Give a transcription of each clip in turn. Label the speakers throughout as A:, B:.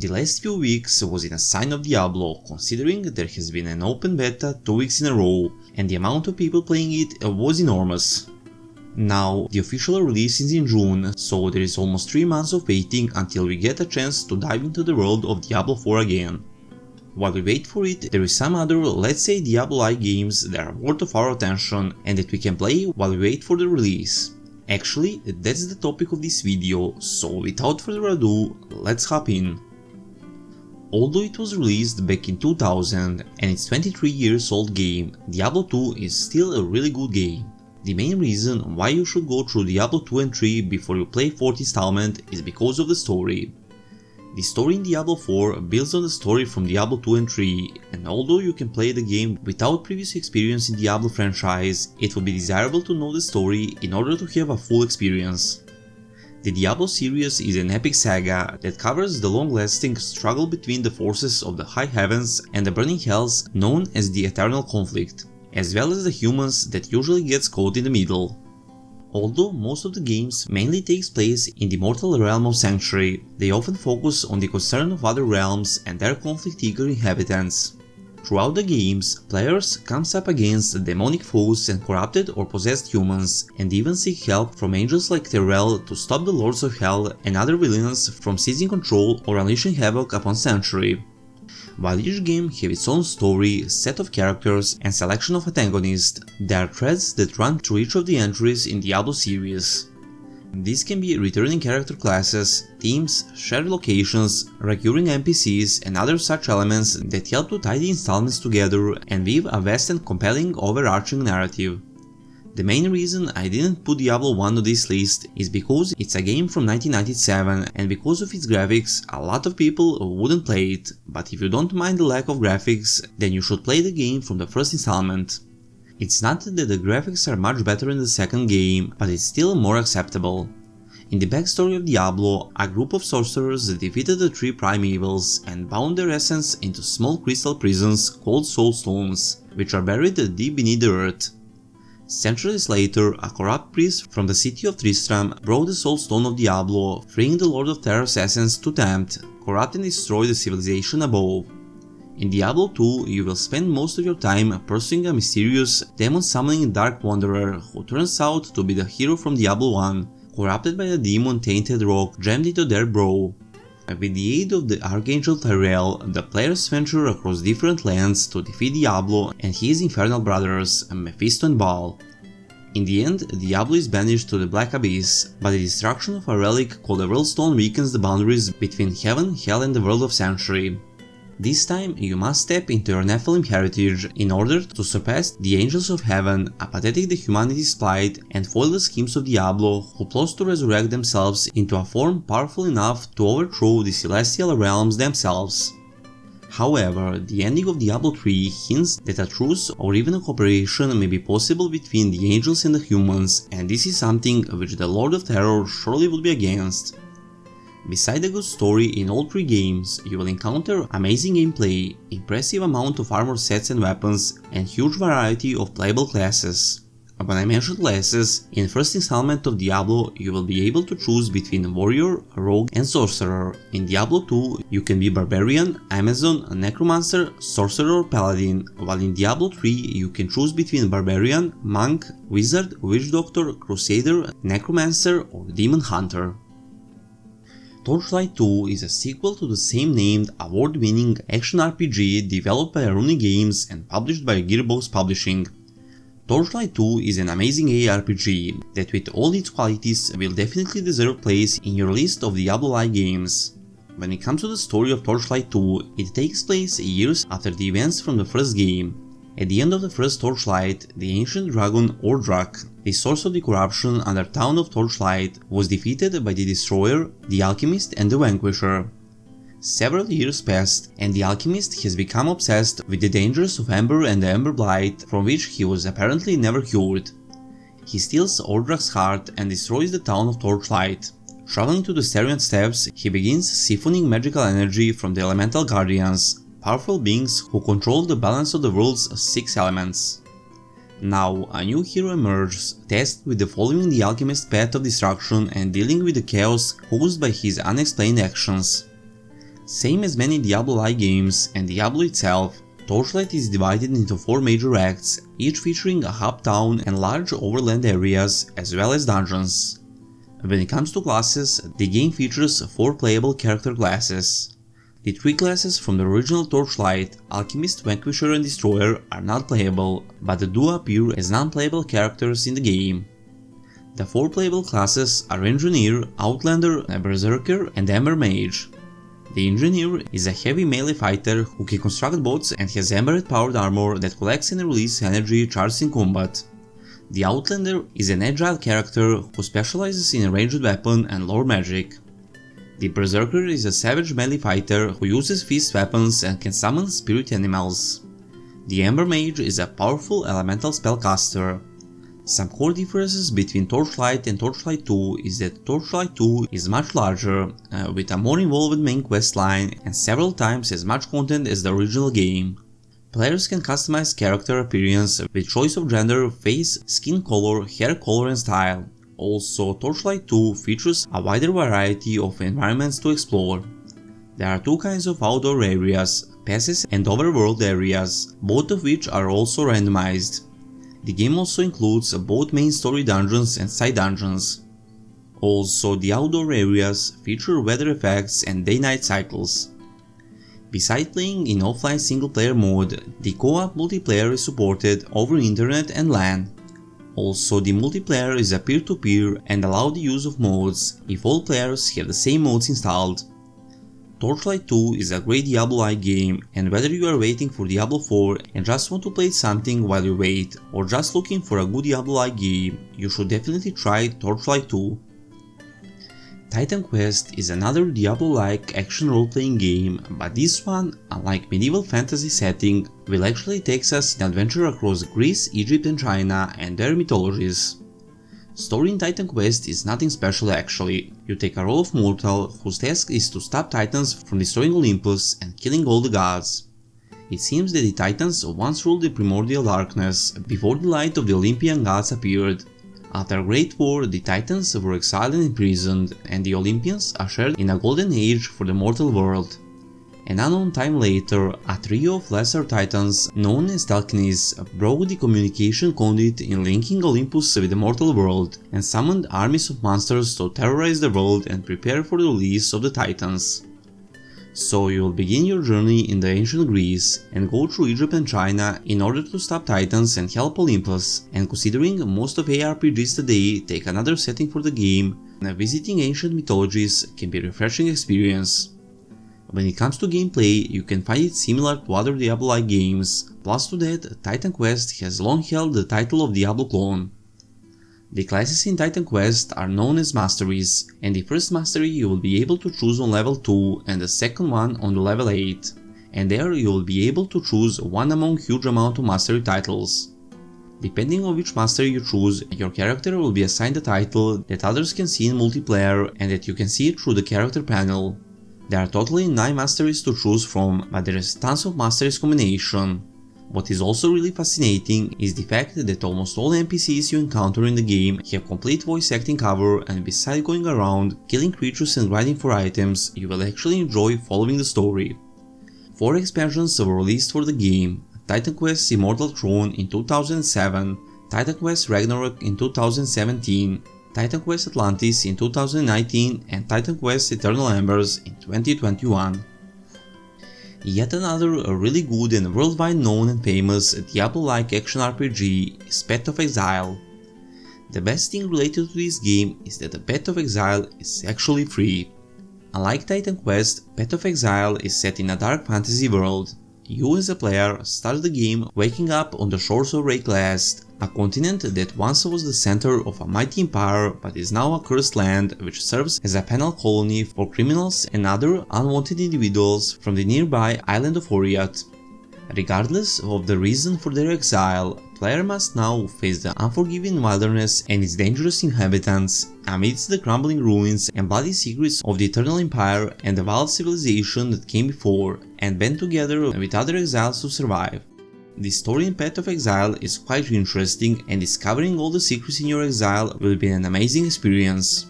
A: The last few weeks was in a sign of Diablo, considering there has been an open beta 2 weeks in a row, and the amount of people playing it was enormous. Now, the official release is in June, so there is almost 3 months of waiting until we get a chance to dive into the world of Diablo 4 again. While we wait for it, there is some other, let's say Diablo-like games that are worth of our attention and that we can play while we wait for the release. Actually, that's the topic of this video, so without further ado, let's hop in. Although it was released back in 2000 and it's 23 years old game, Diablo 2 is still a really good game. The main reason why you should go through Diablo 2 and 3 before you play 4th installment is because of the story. The story in Diablo 4 builds on the story from Diablo 2 and 3, and although you can play the game without previous experience in the Diablo franchise, it will be desirable to know the story in order to have a full experience. The Diablo series is an epic saga that covers the long-lasting struggle between the forces of the High Heavens and the Burning Hells known as the Eternal Conflict, as well as the humans that usually gets caught in the middle. Although most of the games mainly takes place in the mortal realm of Sanctuary, they often focus on the concern of other realms and their conflict-eager inhabitants. Throughout the games, players comes up against demonic foes and corrupted or possessed humans, and even seek help from angels like Terrell to stop the Lords of Hell and other villains from seizing control or unleashing havoc upon Sanctuary. While each game has its own story, set of characters and selection of antagonists, there are threads that run through each of the entries in the Diablo series. These can be returning character classes, themes, shared locations, recurring NPCs and other such elements that help to tie the installments together and weave a vast and compelling overarching narrative. The main reason I didn't put Diablo 1 on this list is because it's a game from 1997 and because of its graphics a lot of people wouldn't play it, but if you don't mind the lack of graphics, then you should play the game from the first installment. It's not that the graphics are much better in the second game, but it's still more acceptable. In the backstory of Diablo, a group of sorcerers defeated the 3 prime evils and bound their essence into small crystal prisons called soul stones, which are buried deep beneath the earth. Centuries later, a corrupt priest from the city of Tristram brought the Soul Stone of Diablo, freeing the Lord of Terror's essence to tempt, corrupt and destroy the civilization above. In Diablo 2, you will spend most of your time pursuing a mysterious, demon-summoning Dark Wanderer who turns out to be the hero from Diablo 1, corrupted by a demon-tainted rock jammed into their brow. With the aid of the Archangel Tyrell, the players venture across different lands to defeat Diablo and his infernal brothers, Mephisto and Baal. In the end, Diablo is banished to the Black Abyss, but the destruction of a relic called the World Stone weakens the boundaries between Heaven, Hell and the World of Sanctuary. This time, you must step into your Nephilim heritage in order to surpass the Angels of Heaven, apathetic the humanity's plight, and foil the schemes of Diablo, who plots to resurrect themselves into a form powerful enough to overthrow the celestial realms themselves. However, the ending of Diablo 3 hints that a truce or even a cooperation may be possible between the angels and the humans, and this is something which the Lord of Terror surely would be against. Beside a good story in all 3 games, you will encounter amazing gameplay, impressive amount of armor sets and weapons, and huge variety of playable classes. When I mentioned classes, in the first installment of Diablo you will be able to choose between Warrior, Rogue and Sorcerer. In Diablo 2 you can be Barbarian, Amazon, Necromancer, Sorcerer or Paladin, while in Diablo 3 you can choose between Barbarian, Monk, Wizard, Witch Doctor, Crusader, Necromancer or Demon Hunter. Torchlight 2 is a sequel to the same-named, award-winning action RPG developed by Aruni Games and published by Gearbox Publishing. Torchlight 2 is an amazing ARPG that with all its qualities will definitely deserve place in your list of Diablo-like games. When it comes to the story of Torchlight 2, it takes place years after the events from the first game. At the end of the first Torchlight, the ancient dragon Ordrak, the source of the corruption under town of Torchlight, was defeated by the Destroyer, the Alchemist and the Vanquisher. Several years passed, and the Alchemist has become obsessed with the dangers of Ember and the Ember Blight, from which he was apparently never cured. He steals Ordrak's heart and destroys the town of Torchlight. Traveling to the Starian Steppes, he begins siphoning magical energy from the Elemental Guardians, powerful beings who control the balance of the world's 6 elements. Now, a new hero emerges, tasked with following the Alchemist's path of destruction and dealing with the chaos caused by his unexplained actions. Same as many Diablo-like games and Diablo itself, Torchlight is divided into 4 major acts, each featuring a hub town and large overland areas as well as dungeons. When it comes to classes, the game features 4 playable character classes. The 3 classes from the original Torchlight, Alchemist, Vanquisher and Destroyer, are not playable, but do appear as non-playable characters in the game. The 4 playable classes are Engineer, Outlander, Berserker and Ember Mage. The Engineer is a heavy melee fighter who can construct bots and has embered powered armor that collects and releases energy charged in combat. The Outlander is an agile character who specializes in a ranged weapon and lore magic. The Berserker is a savage melee fighter who uses fist weapons and can summon spirit animals. The Ember Mage is a powerful elemental spellcaster. Some core differences between Torchlight and Torchlight 2 is that Torchlight 2 is much larger, with a more involved main questline and several times as much content as the original game. Players can customize character appearance with choice of gender, face, skin color, hair color and style. Also, Torchlight 2 features a wider variety of environments to explore. There are 2 kinds of outdoor areas, passes and overworld areas, both of which are also randomized. The game also includes both main story dungeons and side dungeons. Also, the outdoor areas feature weather effects and day-night cycles. Besides playing in offline single-player mode, the co-op multiplayer is supported over internet and LAN. Also, the multiplayer is a peer-to-peer and allows the use of mods if all players have the same mods installed. Torchlight 2 is a great Diablo-like game, and whether you are waiting for Diablo 4 and just want to play something while you wait, or just looking for a good Diablo-like game, you should definitely try Torchlight 2. Titan Quest is another Diablo-like action role-playing game, but this one, unlike medieval fantasy setting, will actually take us in adventure across Greece, Egypt and China and their mythologies. Story in Titan Quest is nothing special actually. You take a role of mortal whose task is to stop Titans from destroying Olympus and killing all the gods. It seems that the Titans once ruled the primordial darkness before the light of the Olympian gods appeared. After a great war, the Titans were exiled and imprisoned, and the Olympians ushered in a golden age for the mortal world. An unknown time later, a trio of lesser titans, known as Talkinis, broke the communication conduit in linking Olympus with the mortal world, and summoned armies of monsters to terrorize the world and prepare for the release of the titans. So you will begin your journey in the ancient Greece, and go through Egypt and China in order to stop titans and help Olympus, and considering most of ARPGs today take another setting for the game, visiting ancient mythologies can be a refreshing experience. When it comes to gameplay, you can find it similar to other Diablo-like games, plus to that, Titan Quest has long held the title of Diablo clone. The classes in Titan Quest are known as masteries, and the first mastery you will be able to choose on level 2 and the second one on the level 8, and there you will be able to choose one among huge amount of mastery titles. Depending on which mastery you choose, your character will be assigned a title that others can see in multiplayer and that you can see through the character panel. There are totally 9 masteries to choose from, but there is tons of masteries combination. What is also really fascinating is the fact that almost all NPCs you encounter in the game have complete voice acting cover, and besides going around, killing creatures and grinding for items, you will actually enjoy following the story. 4 expansions were released for the game: Titan Quest Immortal Throne in 2007, Titan Quest Ragnarok in 2017, Titan Quest Atlantis in 2019 and Titan Quest Eternal Embers in 2021. Yet another really good and worldwide known and famous Diablo-like action RPG is Path of Exile. The best thing related to this game is that the Path of Exile is actually free. Unlike Titan Quest, Path of Exile is set in a dark fantasy world. You as a player start the game waking up on the shores of Reykjavik, a continent that once was the center of a mighty empire but is now a cursed land which serves as a penal colony for criminals and other unwanted individuals from the nearby island of Oriat. Regardless of the reason for their exile, player must now face the unforgiving wilderness and its dangerous inhabitants, amidst the crumbling ruins and bloody secrets of the Eternal Empire and the wild civilization that came before, and band together with other exiles to survive. The story in Path of Exile is quite interesting, and discovering all the secrets in your exile will be an amazing experience.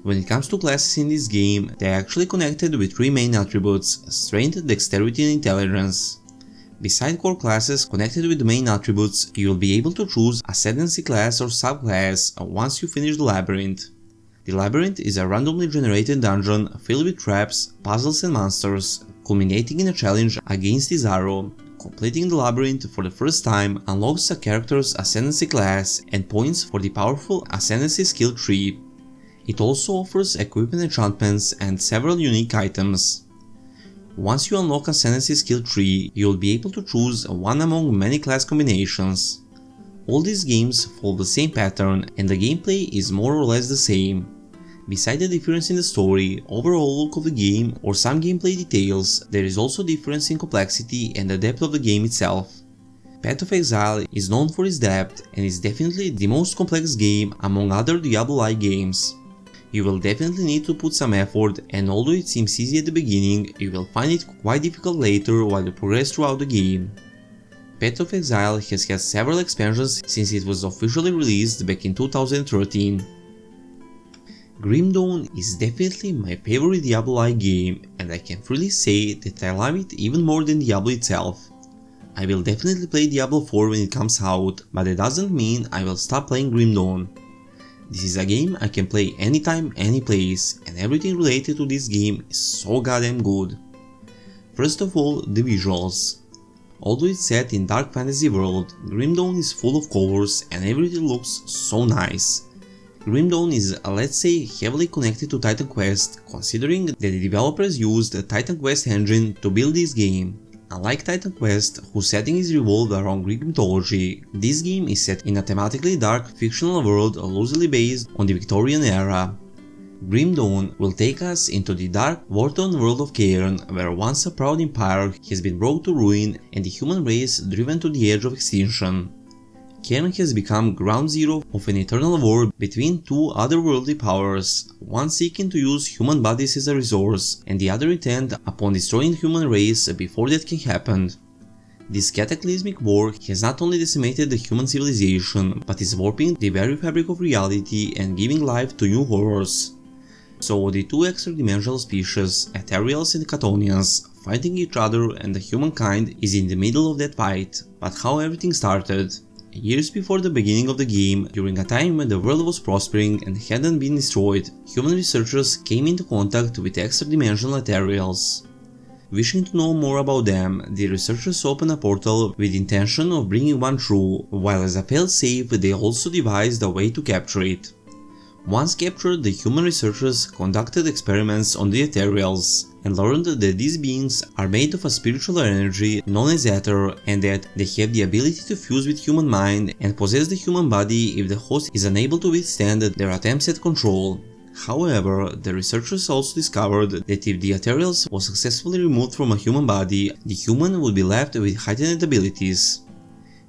A: When it comes to classes in this game, they are actually connected with 3 main attributes: strength, dexterity and intelligence. Beside core classes connected with the main attributes, you will be able to choose ascendancy class or subclass once you finish the labyrinth. The labyrinth is a randomly generated dungeon filled with traps, puzzles and monsters, culminating in a challenge against this arrow. Completing the labyrinth for the first time unlocks a character's ascendancy class and points for the powerful ascendancy skill tree. It also offers equipment enchantments and several unique items. Once you unlock Ascendancy skill tree, you will be able to choose one among many class combinations. All these games follow the same pattern and the gameplay is more or less the same. Beside the difference in the story, overall look of the game or some gameplay details, there is also difference in complexity and the depth of the game itself. Path of Exile is known for its depth and is definitely the most complex game among other Diablo-like games. You will definitely need to put some effort, and although it seems easy at the beginning, you will find it quite difficult later while you progress throughout the game. Path of Exile has had several expansions since it was officially released back in 2013. Grim Dawn is definitely my favorite Diablo-like game, and I can freely say that I love it even more than Diablo itself. I will definitely play Diablo 4 when it comes out, but that doesn't mean I will stop playing Grim Dawn. This is a game I can play anytime, any place, and everything related to this game is so goddamn good. First of all, the visuals. Although it's set in dark fantasy world, Grim Dawn is full of colors and everything looks so nice. Grim Dawn is, let's say, heavily connected to Titan Quest, considering that the developers used the Titan Quest engine to build this game. Unlike Titan Quest, whose setting is revolved around Greek mythology, this game is set in a thematically dark fictional world loosely based on the Victorian era. Grim Dawn will take us into the dark, war-torn world of Cairn, where once a proud empire has been brought to ruin and the human race driven to the edge of extinction. Cairn has become ground zero of an eternal war between two otherworldly powers, one seeking to use human bodies as a resource, and the other intent upon destroying the human race before that can happen. This cataclysmic war has not only decimated the human civilization, but is warping the very fabric of reality and giving life to new horrors. So the two extra-dimensional species, Ethereals and Catonians, fighting each other, and the humankind is in the middle of that fight. But how everything started? Years before the beginning of the game, during a time when the world was prospering and hadn't been destroyed, human researchers came into contact with extra-dimensional Ethereals. Wishing to know more about them, the researchers opened a portal with the intention of bringing one through, while as a fail-safe they also devised a way to capture it. Once captured, the human researchers conducted experiments on the Ethereals and learned that these beings are made of a spiritual energy known as Ether, and that they have the ability to fuse with human mind and possess the human body if the host is unable to withstand their attempts at control. However, the researchers also discovered that if the Ethereals was successfully removed from a human body, the human would be left with heightened abilities.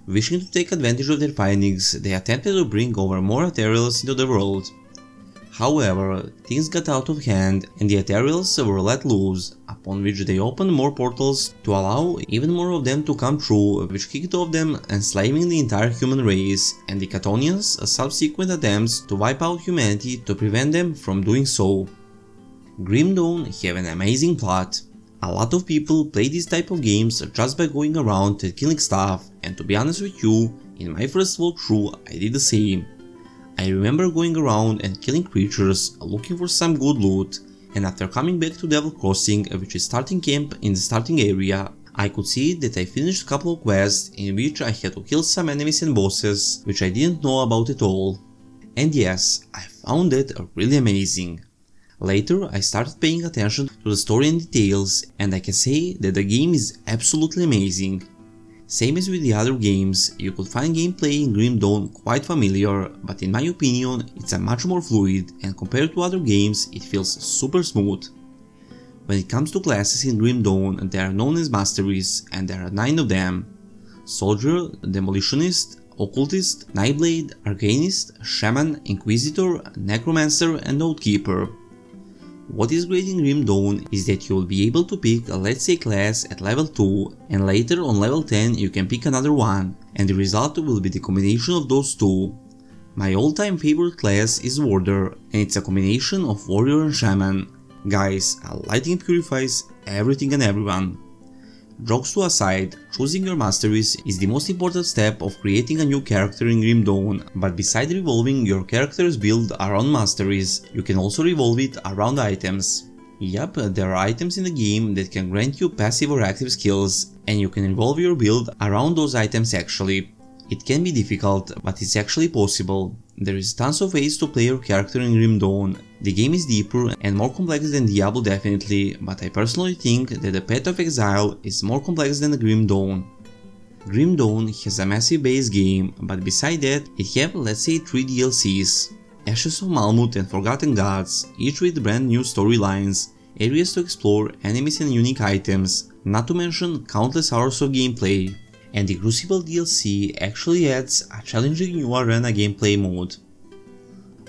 A: Wishing to take advantage of their findings, they attempted to bring over more Ethereals into the world. However, things got out of hand and the Ethereals were let loose, upon which they opened more portals to allow even more of them to come through, which kicked off them enslaving the entire human race, and the Catonians' subsequent attempts to wipe out humanity to prevent them from doing so. Grim Dawn have an amazing plot. A lot of people play this type of games just by going around and killing stuff, and to be honest with you, in my first walkthrough I did the same. I remember going around and killing creatures, looking for some good loot, and after coming back to Devil Crossing, which is starting camp in the starting area, I could see that I finished a couple of quests in which I had to kill some enemies and bosses, which I didn't know about at all. And yes, I found that really amazing. Later I started paying attention to the story and details, and I can say that the game is absolutely amazing. Same as with the other games, you could find gameplay in Grim Dawn quite familiar, but in my opinion it's a much more fluid, and compared to other games it feels super smooth. When it comes to classes in Grim Dawn, they are known as masteries, and there are 9 of them: Soldier, Demolitionist, Occultist, Nightblade, Arcanist, Shaman, Inquisitor, Necromancer and Oathkeeper. What is great in Grim Dawn is that you will be able to pick a let's say class at level 2, and later on level 10 you can pick another one, and the result will be the combination of those two. My all-time favorite class is Warder, and it's a combination of Warrior and Shaman. Guys, lighting purifies everything and everyone. Jokes to aside, choosing your masteries is the most important step of creating a new character in Grim Dawn, but beside revolving your character's build around masteries, you can also revolve it around items. Yup, there are items in the game that can grant you passive or active skills, and you can revolve your build around those items actually. It can be difficult, but it's actually possible. There is tons of ways to play your character in Grim Dawn. The game is deeper and more complex than Diablo definitely, but I personally think that the Path of Exile is more complex than the Grim Dawn. Grim Dawn has a massive base game, but beside that it have, let's say, 3 DLCs. Ashes of Malmut and Forgotten Gods, each with brand new storylines, areas to explore, enemies and unique items, not to mention countless hours of gameplay. And the Crucible DLC actually adds a challenging new arena gameplay mode.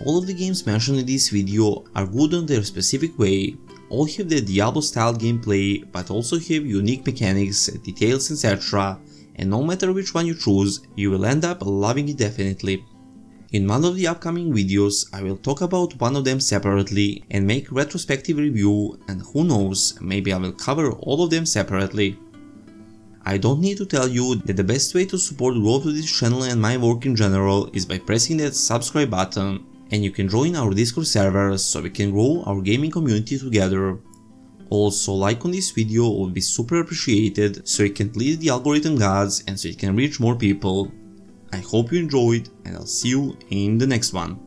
A: All of the games mentioned in this video are good on their specific way, all have the Diablo style gameplay but also have unique mechanics, details etc, and no matter which one you choose, you will end up loving it definitely. In one of the upcoming videos I will talk about one of them separately and make retrospective review, and who knows, maybe I will cover all of them separately. I don't need to tell you that the best way to support growth of this channel and my work in general is by pressing that subscribe button, and you can join our Discord server so we can grow our gaming community together. Also, like on this video would be super appreciated so it can please the algorithm gods and so it can reach more people. I hope you enjoyed, and I'll see you in the next one.